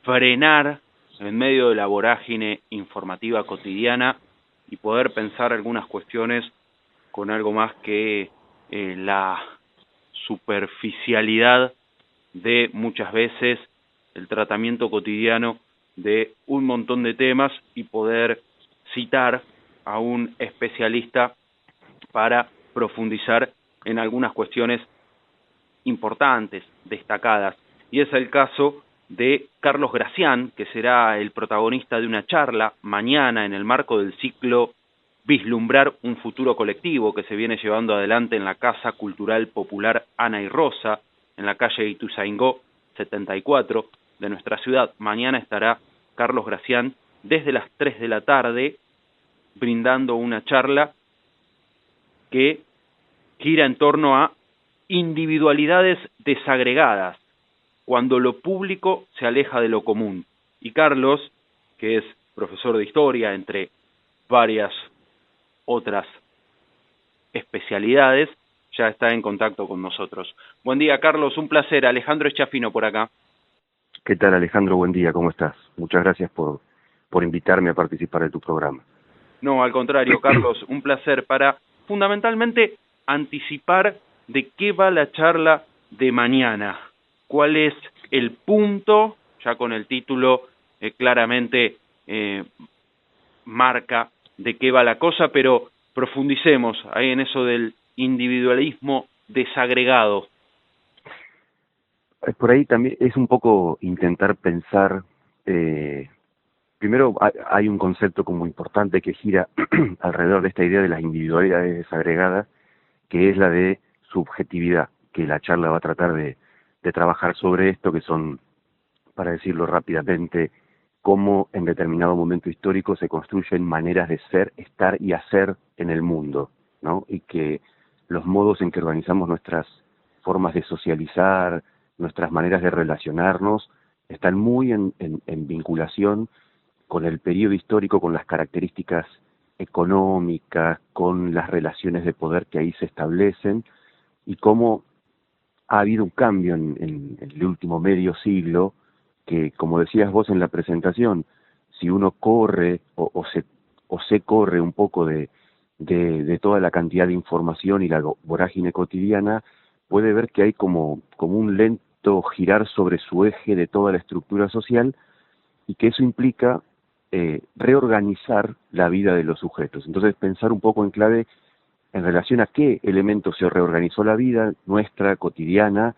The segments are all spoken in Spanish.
frenar en medio de la vorágine informativa cotidiana y poder pensar algunas cuestiones con algo más que la superficialidad de muchas veces el tratamiento cotidiano de un montón de temas y poder citar a un especialista para profundizar en algunas cuestiones importantes, destacadas. Y es el caso de Carlos Gracián, que será el protagonista de una charla mañana en el marco del ciclo Vislumbrar un futuro colectivo, que se viene llevando adelante en la Casa Cultural Popular Ana y Rosa, en la calle Ituzaingó 74 de nuestra ciudad. Mañana estará Carlos Gracián desde las 3 de la tarde brindando una charla que gira en torno a individualidades desagregadas, cuando lo público se aleja de lo común. Y Carlos, que es profesor de historia, entre varias otras especialidades, ya está en contacto con nosotros. Buen día, Carlos, un placer. Alejandro Eschafino por acá. ¿Qué tal, Alejandro? Buen día, ¿cómo estás? Muchas gracias por invitarme a participar de tu programa. No, al contrario, Carlos, un placer para fundamentalmente anticipar de qué va la charla de mañana. ¿Cuál es el punto? Ya con el título claramente marca de qué va la cosa, pero profundicemos ahí en eso del individualismo desagregado. Por ahí también es un poco intentar pensar, primero hay un concepto como importante que gira alrededor de esta idea de las individualidades desagregadas, que es la de subjetividad, que la charla va a tratar de trabajar sobre esto, que son, para decirlo rápidamente, cómo en determinado momento histórico se construyen maneras de ser, estar y hacer en el mundo, ¿no? Y que los modos en que organizamos nuestras formas de socializar, nuestras maneras de relacionarnos, están muy en vinculación con el periodo histórico, con las características económicas, con las relaciones de poder que ahí se establecen, y cómo ha habido un cambio en el último medio siglo, que, como decías vos en la presentación, si uno corre o se corre un poco de toda la cantidad de información y la vorágine cotidiana, puede ver que hay como un lento girar sobre su eje de toda la estructura social, y que eso implica reorganizar la vida de los sujetos. Entonces, pensar un poco en clave en relación a qué elementos se reorganizó la vida nuestra cotidiana,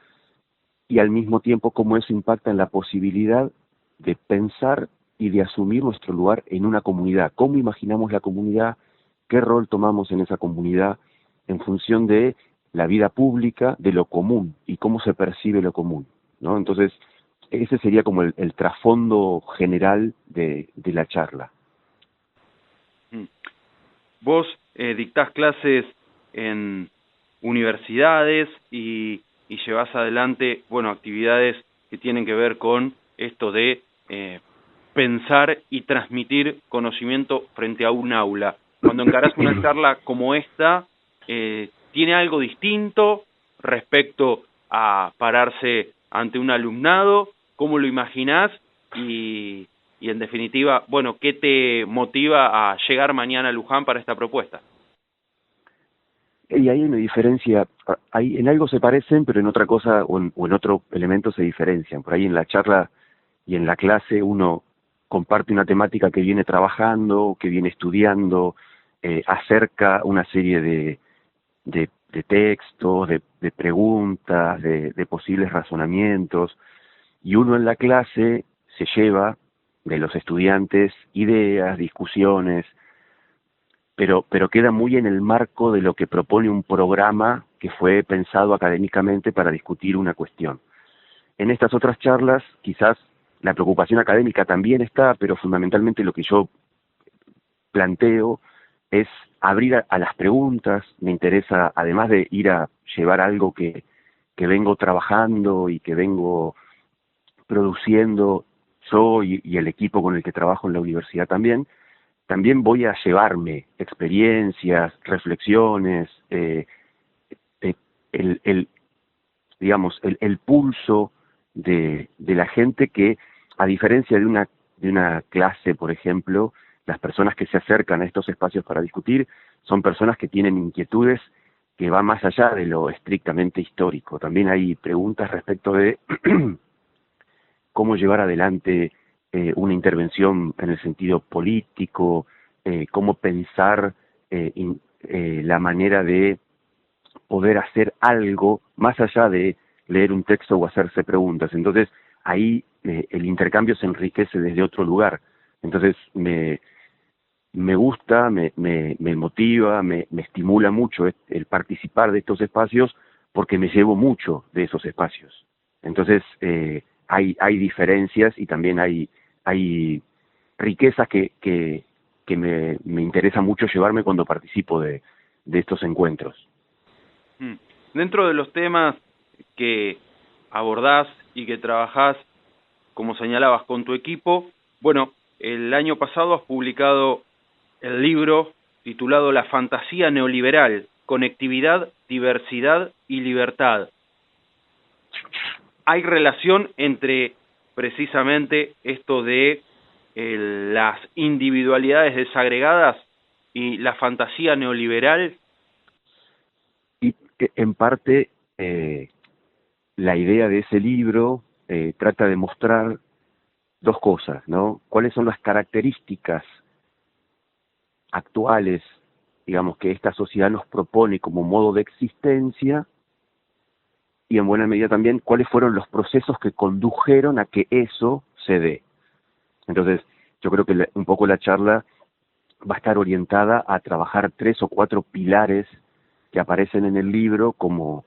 y al mismo tiempo cómo eso impacta en la posibilidad de pensar y de asumir nuestro lugar en una comunidad, cómo imaginamos la comunidad, qué rol tomamos en esa comunidad en función de la vida pública, de lo común y cómo se percibe lo común, ¿no? Entonces, ese sería como el trasfondo general de la charla. Vos dictás clases en universidades y llevás adelante, bueno, actividades que tienen que ver con esto de pensar y transmitir conocimiento frente a un aula. Cuando encarás una charla como esta, ¿tiene algo distinto respecto a pararse ante un alumnado? ¿Cómo lo imaginás? Y en definitiva, bueno, ¿qué te motiva a llegar mañana a Luján para esta propuesta? Y ahí hay una diferencia, en algo se parecen, pero en otra cosa o en otro elemento se diferencian. Por ahí en la charla y en la clase uno comparte una temática que viene trabajando, que viene estudiando, acerca una serie de textos, de preguntas, de posibles razonamientos, y uno en la clase se lleva de los estudiantes ideas, discusiones, pero queda muy en el marco de lo que propone un programa que fue pensado académicamente para discutir una cuestión. En estas otras charlas, quizás la preocupación académica también está, pero fundamentalmente lo que yo planteo es abrir a las preguntas. Me interesa, además de ir a llevar algo que vengo trabajando y que vengo produciendo yo y el equipo con el que trabajo en la universidad también voy a llevarme experiencias, reflexiones, digamos, el pulso de la gente que a diferencia de una clase, por ejemplo, las personas que se acercan a estos espacios para discutir son personas que tienen inquietudes que van más allá de lo estrictamente histórico. También hay preguntas respecto de cómo llevar adelante una intervención en el sentido político, cómo pensar la manera de poder hacer algo más allá de leer un texto o hacerse preguntas. Entonces, ahí el intercambio se enriquece desde otro lugar. Entonces, me gusta, me motiva, me estimula mucho el participar de estos espacios porque me llevo mucho de esos espacios. Entonces, hay diferencias y también hay riquezas que me interesa mucho llevarme cuando participo de estos encuentros. Dentro de los temas que abordás y que trabajás, como señalabas, con tu equipo, bueno, el año pasado has publicado el libro titulado La fantasía neoliberal, conectividad, diversidad y libertad. ¿Hay relación entre precisamente esto de las individualidades desagregadas y la fantasía neoliberal? Y en parte la idea de ese libro trata de mostrar dos cosas, ¿no? ¿Cuáles son las características actuales, digamos, que esta sociedad nos propone como modo de existencia? Y en buena medida también, ¿cuáles fueron los procesos que condujeron a que eso se dé? Entonces, yo creo que un poco la charla va a estar orientada a trabajar 3 o 4 pilares que aparecen en el libro como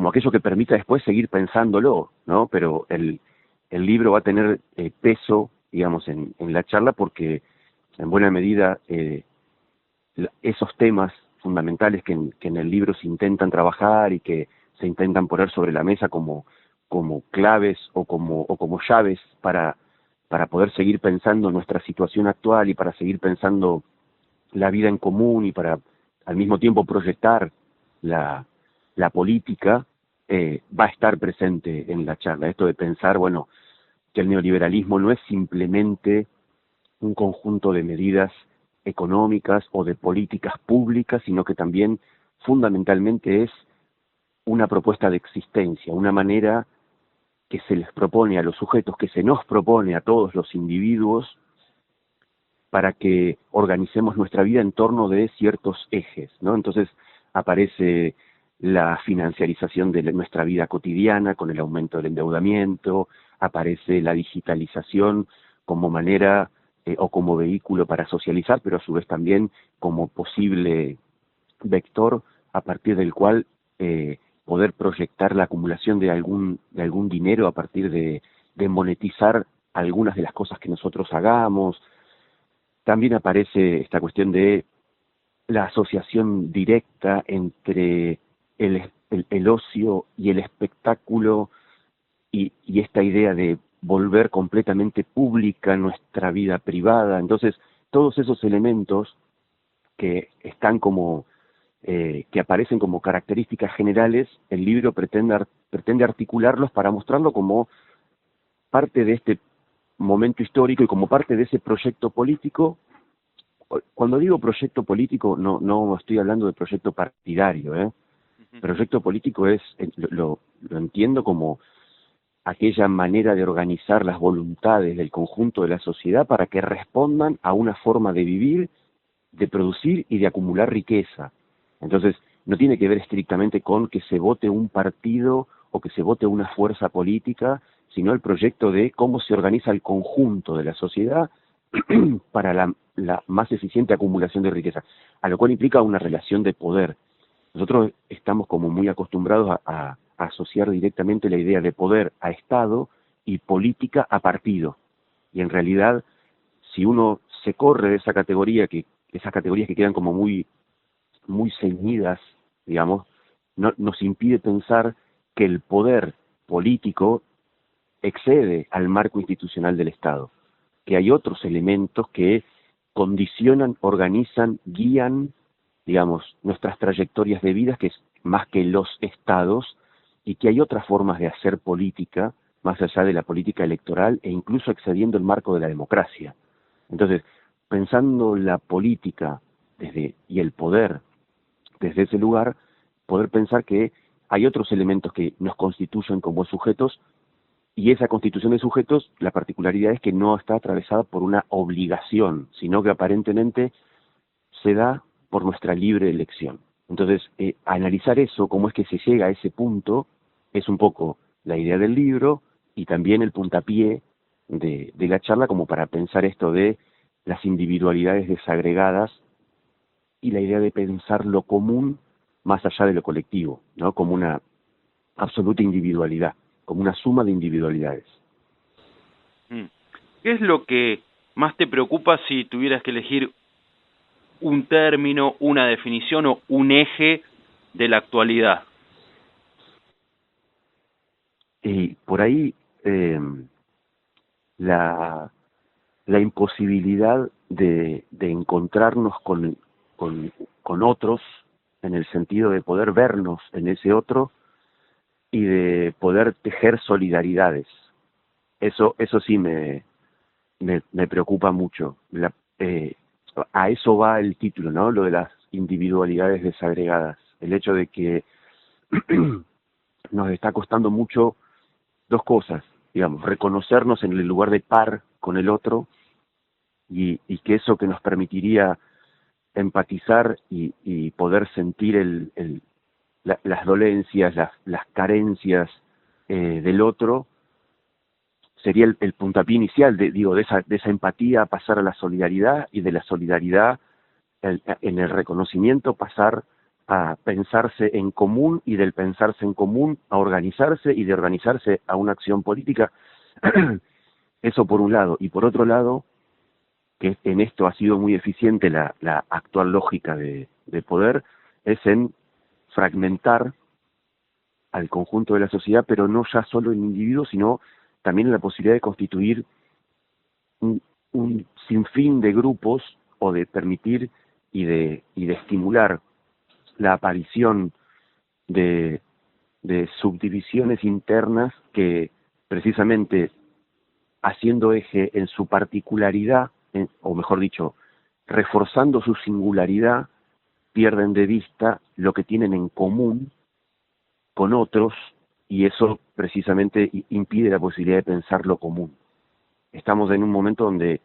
aquello que permita después seguir pensándolo, ¿no? Pero el libro va a tener peso, digamos, en la charla porque en buena medida esos temas fundamentales que en el libro se intentan trabajar y que se intentan poner sobre la mesa como claves o como llaves para poder seguir pensando nuestra situación actual y para seguir pensando la vida en común y para al mismo tiempo proyectar la política, va a estar presente en la charla. Esto de pensar, bueno, que el neoliberalismo no es simplemente un conjunto de medidas económicas o de políticas públicas, sino que también fundamentalmente es una propuesta de existencia, una manera que se les propone a los sujetos, que se nos propone a todos los individuos para que organicemos nuestra vida en torno de ciertos ejes, ¿no? Entonces aparece la financiarización de nuestra vida cotidiana con el aumento del endeudamiento, aparece la digitalización como manera o como vehículo para socializar, pero a su vez también como posible vector a partir del cual poder proyectar la acumulación de algún dinero a partir de monetizar algunas de las cosas que nosotros hagamos. También aparece esta cuestión de la asociación directa entre el ocio y el espectáculo y esta idea de volver completamente pública nuestra vida privada. Entonces, todos esos elementos que están como que aparecen como características generales, el libro pretende articularlos para mostrarlo como parte de este momento histórico y como parte de ese proyecto político. Cuando digo proyecto político, no estoy hablando de proyecto partidario, ¿eh? Proyecto político es, lo entiendo como aquella manera de organizar las voluntades del conjunto de la sociedad para que respondan a una forma de vivir, de producir y de acumular riqueza. Entonces, no tiene que ver estrictamente con que se vote un partido o que se vote una fuerza política, sino el proyecto de cómo se organiza el conjunto de la sociedad para la más eficiente acumulación de riqueza, a lo cual implica una relación de poder. Nosotros estamos como muy acostumbrados a asociar directamente la idea de poder a Estado y política a partido. Y en realidad, si uno se corre de esa categoría, esas categorías que quedan como muy ceñidas, digamos, nos impide pensar que el poder político excede al marco institucional del Estado, que hay otros elementos que condicionan, organizan, guían, digamos, nuestras trayectorias de vida, que es más que los estados, y que hay otras formas de hacer política más allá de la política electoral e incluso excediendo el marco de la democracia. Entonces, pensando la política y el poder desde ese lugar, poder pensar que hay otros elementos que nos constituyen como sujetos, y esa constitución de sujetos, la particularidad es que no está atravesada por una obligación, sino que aparentemente se da por nuestra libre elección. Entonces, analizar eso, cómo es que se llega a ese punto, es un poco la idea del libro y también el puntapié de la charla, como para pensar esto de las individualidades desagregadas y la idea de pensar lo común más allá de lo colectivo, ¿no? Como una absoluta individualidad, como una suma de individualidades. ¿Qué es lo que más te preocupa si tuvieras que elegir un término, una definición o un eje de la actualidad? Y por ahí la imposibilidad de encontrarnos con otros, en el sentido de poder vernos en ese otro y de poder tejer solidaridades. Eso sí me preocupa mucho. A eso va el título, ¿no? Lo de las individualidades desagregadas. El hecho de que nos está costando mucho dos cosas, digamos, reconocernos en el lugar de par con el otro y que eso que nos permitiría empatizar y poder sentir las dolencias, las carencias del otro, sería el puntapié inicial de esa empatía pasar a la solidaridad, y de la solidaridad en el reconocimiento pasar a pensarse en común, y del pensarse en común a organizarse, y de organizarse a una acción política. Eso por un lado. Y por otro lado, que en esto ha sido muy eficiente la actual lógica de poder, es en fragmentar al conjunto de la sociedad, pero no ya solo en individuos, sino también en la posibilidad de constituir un sinfín de grupos, o de permitir y de estimular la aparición de subdivisiones internas que, precisamente haciendo eje en su particularidad, o mejor dicho, reforzando su singularidad, pierden de vista lo que tienen en común con otros, y eso precisamente impide la posibilidad de pensar lo común. Estamos en un momento donde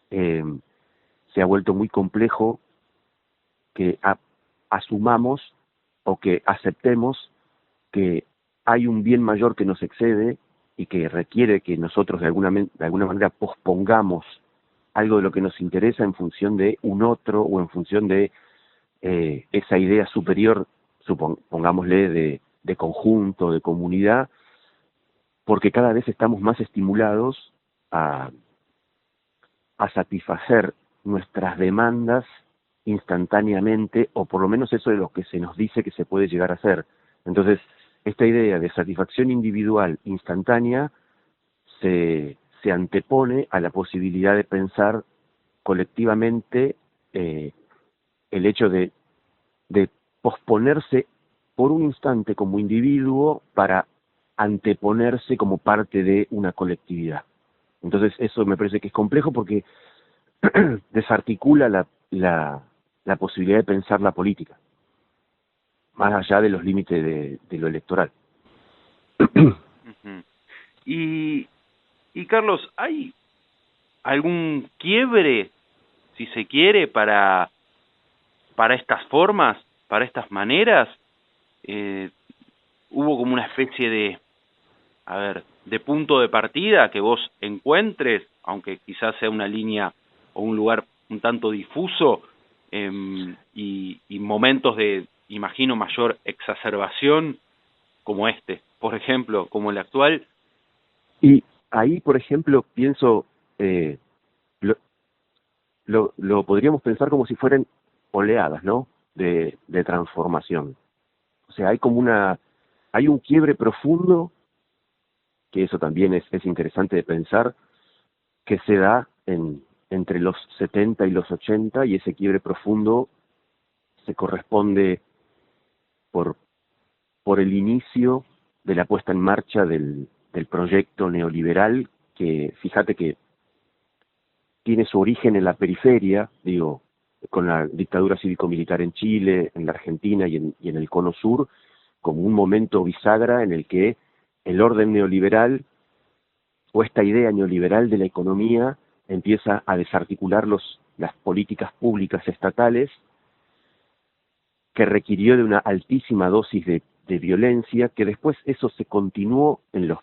se ha vuelto muy complejo que asumamos o que aceptemos que hay un bien mayor que nos excede y que requiere que nosotros de alguna manera pospongamos algo de lo que nos interesa en función de un otro, o en función de esa idea superior, pongámosle, de conjunto, de comunidad, porque cada vez estamos más estimulados a satisfacer nuestras demandas instantáneamente, o por lo menos eso de lo que se nos dice que se puede llegar a hacer. Entonces, esta idea de satisfacción individual instantánea se antepone a la posibilidad de pensar colectivamente, el hecho de posponerse por un instante como individuo para anteponerse como parte de una colectividad. Entonces eso me parece que es complejo, porque desarticula la posibilidad de pensar la política, más allá de los límites de lo electoral. Y Carlos, ¿hay algún quiebre, si se quiere, para estas formas, para estas maneras? ¿Hubo como una especie de punto de partida que vos encuentres, aunque quizás sea una línea o un lugar un tanto difuso, y momentos de, imagino, mayor exacerbación como este, por ejemplo, como el actual? Y ahí, por ejemplo, pienso, lo podríamos pensar como si fueran oleadas, ¿no?, de transformación. O sea, hay un quiebre profundo, que eso también es interesante de pensar, que se da entre los 70 y los 80, y ese quiebre profundo se corresponde por el inicio de la puesta en marcha del del proyecto neoliberal, que fíjate que tiene su origen en la periferia, digo, con la dictadura cívico-militar en Chile, en la Argentina y en el Cono Sur, como un momento bisagra en el que el orden neoliberal o esta idea neoliberal de la economía empieza a desarticular las políticas públicas estatales, que requirió de una altísima dosis de violencia, que después eso se continuó en las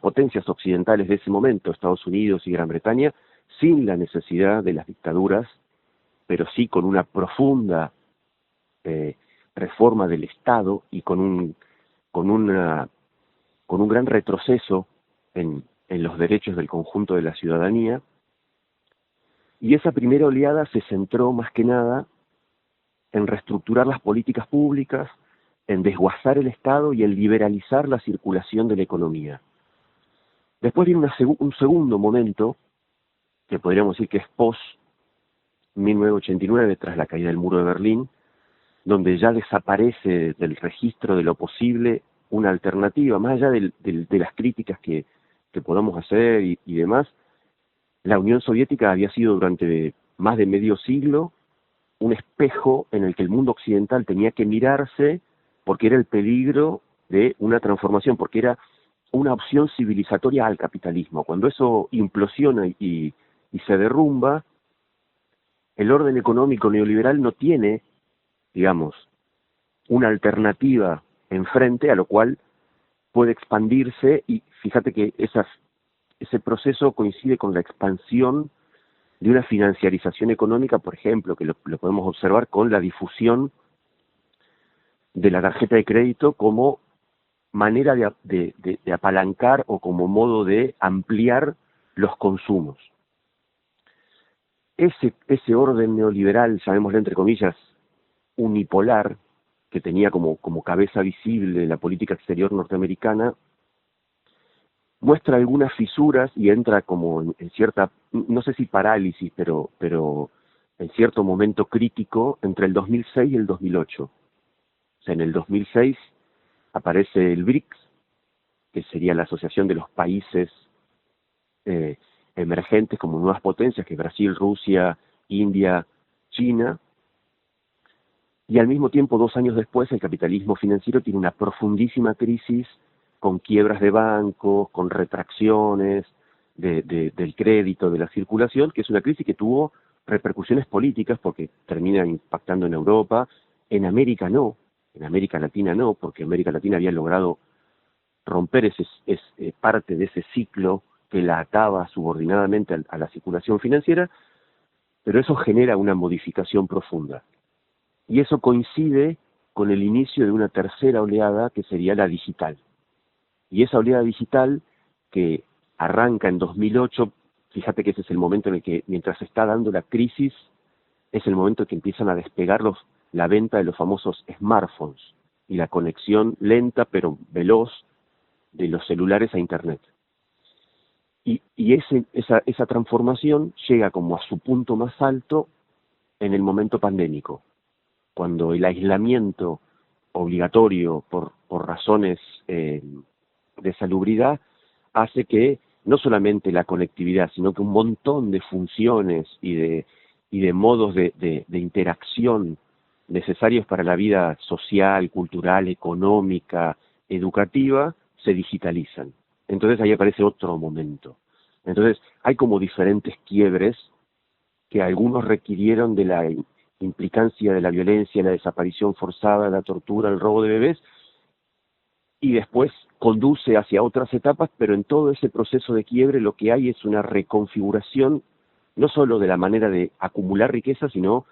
potencias occidentales de ese momento, Estados Unidos y Gran Bretaña, sin la necesidad de las dictaduras, pero sí con una profunda reforma del Estado y con un gran retroceso en los derechos del conjunto de la ciudadanía. Y esa primera oleada se centró más que nada en reestructurar las políticas públicas, en desguazar el Estado y en liberalizar la circulación de la economía. Después viene un segundo momento, que podríamos decir que es post-1989, tras la caída del muro de Berlín, donde ya desaparece del registro de lo posible una alternativa, más allá de las críticas que podamos hacer y demás. La Unión Soviética había sido durante más de medio siglo un espejo en el que el mundo occidental tenía que mirarse, porque era el peligro de una transformación, porque era una opción civilizatoria al capitalismo. Cuando eso implosiona y se derrumba, el orden económico neoliberal no tiene, digamos, una alternativa enfrente a lo cual puede expandirse, y fíjate que ese proceso coincide con la expansión de una financiarización económica, por ejemplo, que lo podemos observar con la difusión de la tarjeta de crédito como manera de apalancar o como modo de ampliar los consumos. Ese orden neoliberal, llamémoslo entre comillas, unipolar, que tenía como cabeza visible la política exterior norteamericana, muestra algunas fisuras y entra como en cierta, no sé si parálisis, pero en cierto momento crítico entre el 2006 y el 2008. O sea, en el 2006 aparece el BRICS, que sería la asociación de los países emergentes como nuevas potencias, que es Brasil, Rusia, India, China, y al mismo tiempo, 2 años después, el capitalismo financiero tiene una profundísima crisis con quiebras de bancos, con retracciones del crédito, de la circulación, que es una crisis que tuvo repercusiones políticas porque termina impactando en Europa, en América no, en América Latina no, porque América Latina había logrado romper parte de ese ciclo que la ataba subordinadamente a la circulación financiera, pero eso genera una modificación profunda. Y eso coincide con el inicio de una tercera oleada que sería la digital. Y esa oleada digital que arranca en 2008, fíjate que ese es el momento en el que, mientras se está dando la crisis, es el momento en que empiezan a despegar la venta de los famosos smartphones y la conexión lenta pero veloz de los celulares a Internet. Y esa transformación llega como a su punto más alto en el momento pandémico, cuando el aislamiento obligatorio por razones de salubridad hace que no solamente la conectividad, sino que un montón de funciones y de modos de interacción necesarios para la vida social, cultural, económica, educativa, se digitalizan. Entonces ahí aparece otro momento. Entonces hay como diferentes quiebres que algunos requirieron de la implicancia de la violencia, la desaparición forzada, la tortura, el robo de bebés, y después conduce hacia otras etapas, pero en todo ese proceso de quiebre lo que hay es una reconfiguración, no solo de la manera de acumular riqueza, sino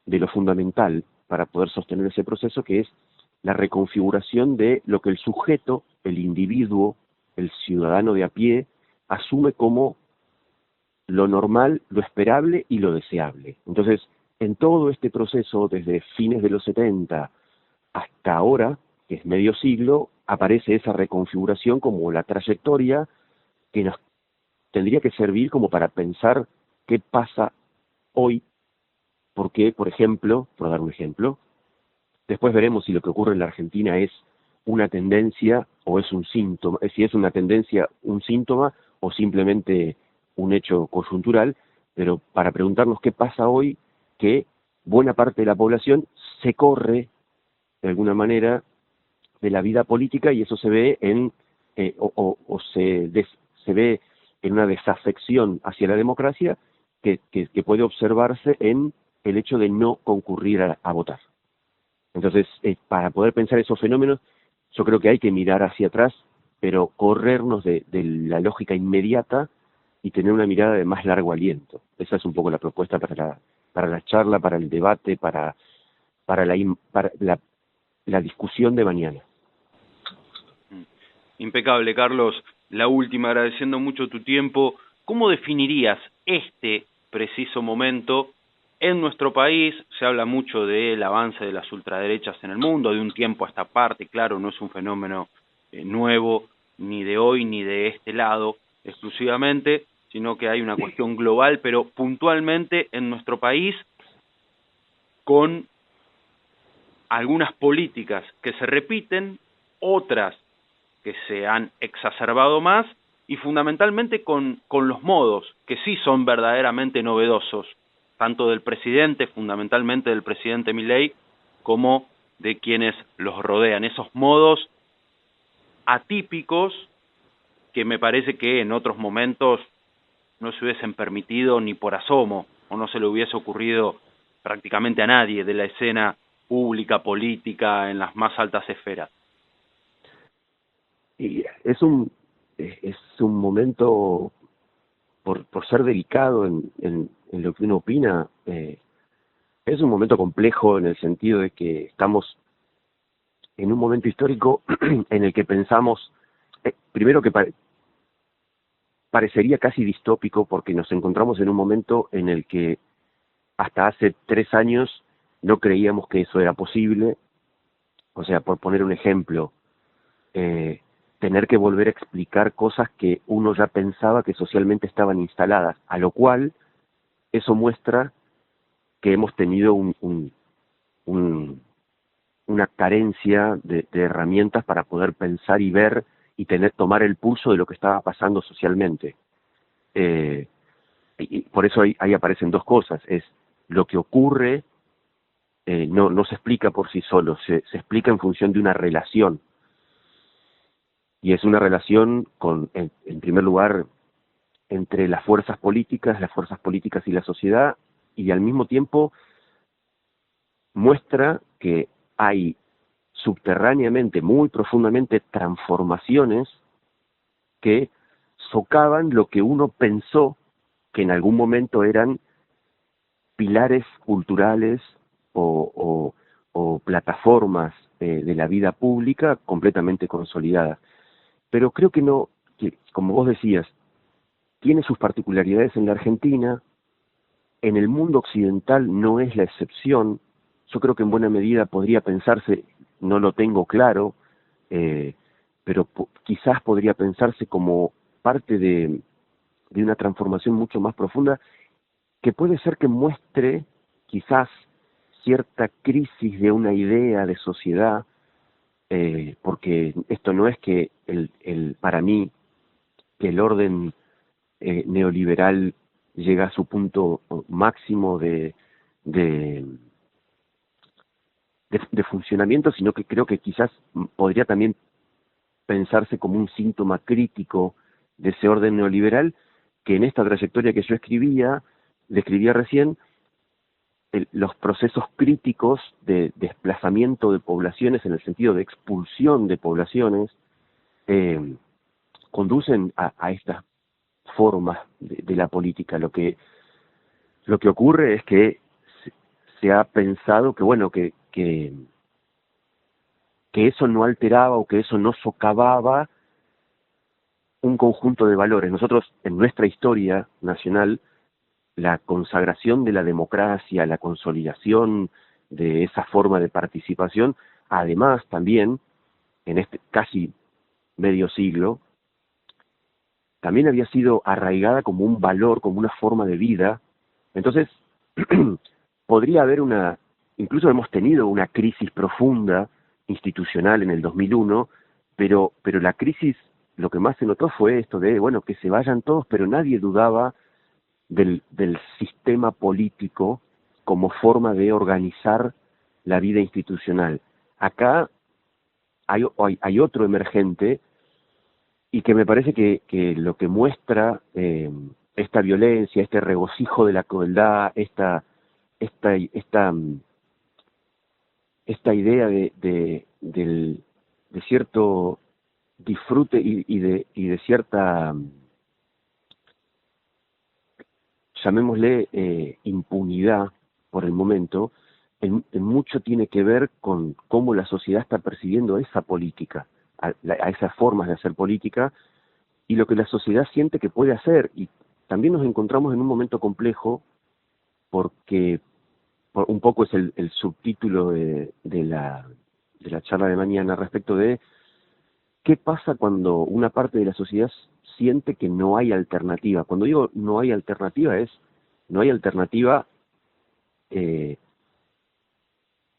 de lo fundamental para poder sostener ese proceso, que es la reconfiguración de lo que el sujeto, el individuo, el ciudadano de a pie, asume como lo normal, lo esperable y lo deseable. Entonces, en todo este proceso, desde fines de los 70 hasta ahora, que es medio siglo, aparece esa reconfiguración como la trayectoria que nos tendría que servir como para pensar qué pasa hoy, porque, por ejemplo, dar un ejemplo, después veremos si lo que ocurre en la Argentina es una tendencia o es un síntoma, si es una tendencia, un síntoma, o simplemente un hecho coyuntural, pero para preguntarnos qué pasa hoy, que buena parte de la población se corre, de alguna manera, de la vida política, y eso se ve en, se ve en una desafección hacia la democracia que puede observarse en el hecho de no concurrir a votar. Entonces, para poder pensar esos fenómenos, yo creo que hay que mirar hacia atrás, pero corrernos de la lógica inmediata y tener una mirada de más largo aliento. Esa es un poco la propuesta para la charla, para el debate, para la discusión de mañana. Impecable, Carlos. La última, agradeciendo mucho tu tiempo. ¿Cómo definirías este preciso momento en nuestro país? Se habla mucho del avance de las ultraderechas en el mundo, de un tiempo a esta parte, claro, no es un fenómeno nuevo, ni de hoy, ni de este lado exclusivamente, sino que hay una cuestión global, pero puntualmente en nuestro país, con algunas políticas que se repiten, otras que se han exacerbado más, y fundamentalmente con los modos, que sí son verdaderamente novedosos, tanto del presidente, fundamentalmente del presidente Milei, como de quienes los rodean. Esos modos atípicos que me parece que en otros momentos no se hubiesen permitido ni por asomo, o no se le hubiese ocurrido prácticamente a nadie de la escena pública, política, en las más altas esferas. Y es un momento, por ser delicado en lo que uno opina, es un momento complejo en el sentido de que estamos en un momento histórico en el que pensamos, primero que parecería casi distópico, porque nos encontramos en un momento en el que hasta hace 3 años no creíamos que eso era posible. O sea, por poner un ejemplo, tener que volver a explicar cosas que uno ya pensaba que socialmente estaban instaladas, a lo cual eso muestra que hemos tenido una carencia de herramientas para poder pensar y ver y tomar el pulso de lo que estaba pasando socialmente. Y por eso ahí aparecen dos cosas: es lo que ocurre, no se explica por sí solo, se explica en función de una relación, y es una relación en primer lugar entre las fuerzas políticas y la sociedad, y al mismo tiempo muestra que hay subterráneamente, muy profundamente, transformaciones que socavan lo que uno pensó que en algún momento eran pilares culturales o plataformas de la vida pública completamente consolidadas. Pero creo que no, que, como vos decías, tiene sus particularidades en la Argentina, en el mundo occidental no es la excepción. Yo creo que en buena medida podría pensarse, no lo tengo claro, pero quizás podría pensarse como parte de una transformación mucho más profunda, que puede ser que muestre quizás cierta crisis de una idea de sociedad, porque esto no es que para mí, que el orden neoliberal llega a su punto máximo de funcionamiento, sino que creo que quizás podría también pensarse como un síntoma crítico de ese orden neoliberal, que en esta trayectoria que yo describía recién, los procesos críticos de desplazamiento de poblaciones, en el sentido de expulsión de poblaciones, conducen a estas formas de la política. Lo que ocurre es que se ha pensado que, bueno, que eso no alteraba o que eso no socavaba un conjunto de valores. Nosotros, en nuestra historia nacional, la consagración de la democracia, la consolidación de esa forma de participación, además también, en este casi medio siglo, también había sido arraigada como un valor, como una forma de vida. Entonces, podría haber incluso hemos tenido una crisis profunda institucional en el 2001, pero la crisis, lo que más se notó fue esto de, bueno, que se vayan todos, pero nadie dudaba del sistema político como forma de organizar la vida institucional. Acá hay otro emergente y que me parece que lo que muestra esta violencia, este regocijo de la crueldad, esta, esta, esta idea de cierto disfrute y de cierta, llamémosle, impunidad por el momento, en mucho tiene que ver con cómo la sociedad está percibiendo esa política, a esas formas de hacer política, y lo que la sociedad siente que puede hacer. Y también nos encontramos en un momento complejo porque un poco es el subtítulo de la charla de mañana respecto de qué pasa cuando una parte de la sociedad siente que no hay alternativa. Cuando digo no hay alternativa no hay alternativa eh,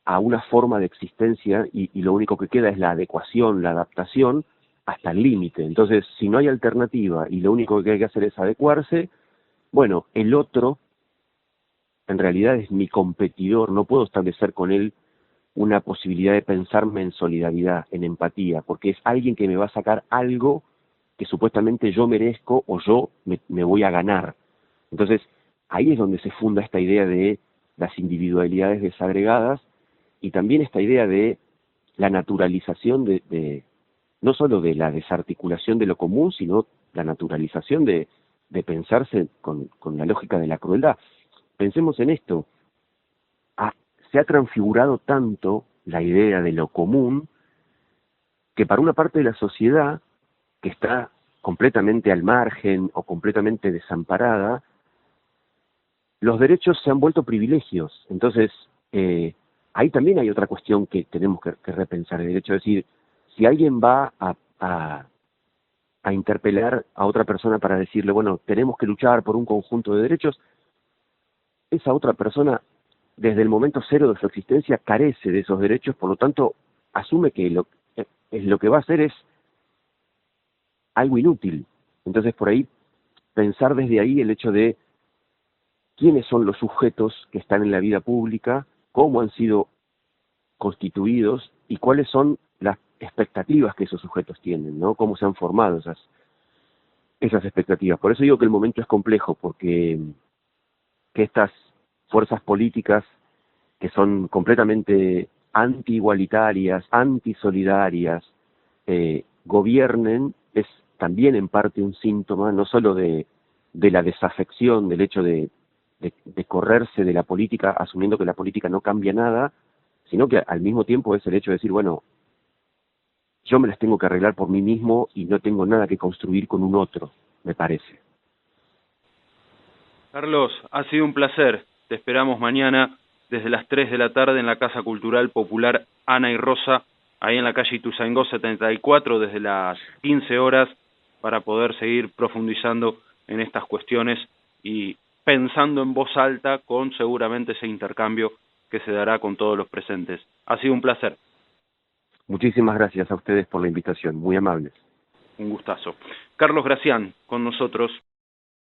a una forma de existencia y lo único que queda es la adecuación, la adaptación hasta el límite. Entonces, si no hay alternativa y lo único que hay que hacer es adecuarse, bueno, el otro en realidad es mi competidor, no puedo establecer con él una posibilidad de pensarme en solidaridad, en empatía, porque es alguien que me va a sacar algo que supuestamente yo merezco o yo me voy a ganar. Entonces, ahí es donde se funda esta idea de las individualidades desagregadas y también esta idea de la naturalización no solo de la desarticulación de lo común, sino la naturalización de pensarse con la lógica de la crueldad. Pensemos en esto, se ha transfigurado tanto la idea de lo común que para una parte de la sociedad que está completamente al margen o completamente desamparada, los derechos se han vuelto privilegios. Entonces, ahí también hay otra cuestión que tenemos que repensar, el derecho. Es decir, si alguien va a interpelar a otra persona para decirle, bueno, tenemos que luchar por un conjunto de derechos, esa otra persona, desde el momento cero de su existencia, carece de esos derechos, por lo tanto, asume que lo que va a hacer es algo inútil. Entonces, por ahí, pensar desde ahí el hecho de quiénes son los sujetos que están en la vida pública, cómo han sido constituidos y cuáles son las expectativas que esos sujetos tienen, ¿no? Cómo se han formado esas expectativas. Por eso digo que el momento es complejo, porque que estas fuerzas políticas que son completamente anti-igualitarias, anti-solidarias, gobiernen, es también en parte un síntoma no solo de la desafección, del hecho de correrse de la política, asumiendo que la política no cambia nada, sino que al mismo tiempo es el hecho de decir, bueno, yo me las tengo que arreglar por mí mismo y no tengo nada que construir con un otro, me parece. Carlos, ha sido un placer. Te esperamos mañana desde las 3 de la tarde en la Casa Cultural Popular Ana y Rosa, ahí en la calle Ituzaingó 74, desde las 15 horas, para poder seguir profundizando en estas cuestiones y pensando en voz alta con seguramente ese intercambio que se dará con todos los presentes. Ha sido un placer. Muchísimas gracias a ustedes por la invitación, muy amables. Un gustazo. Carlos Gracián, con nosotros.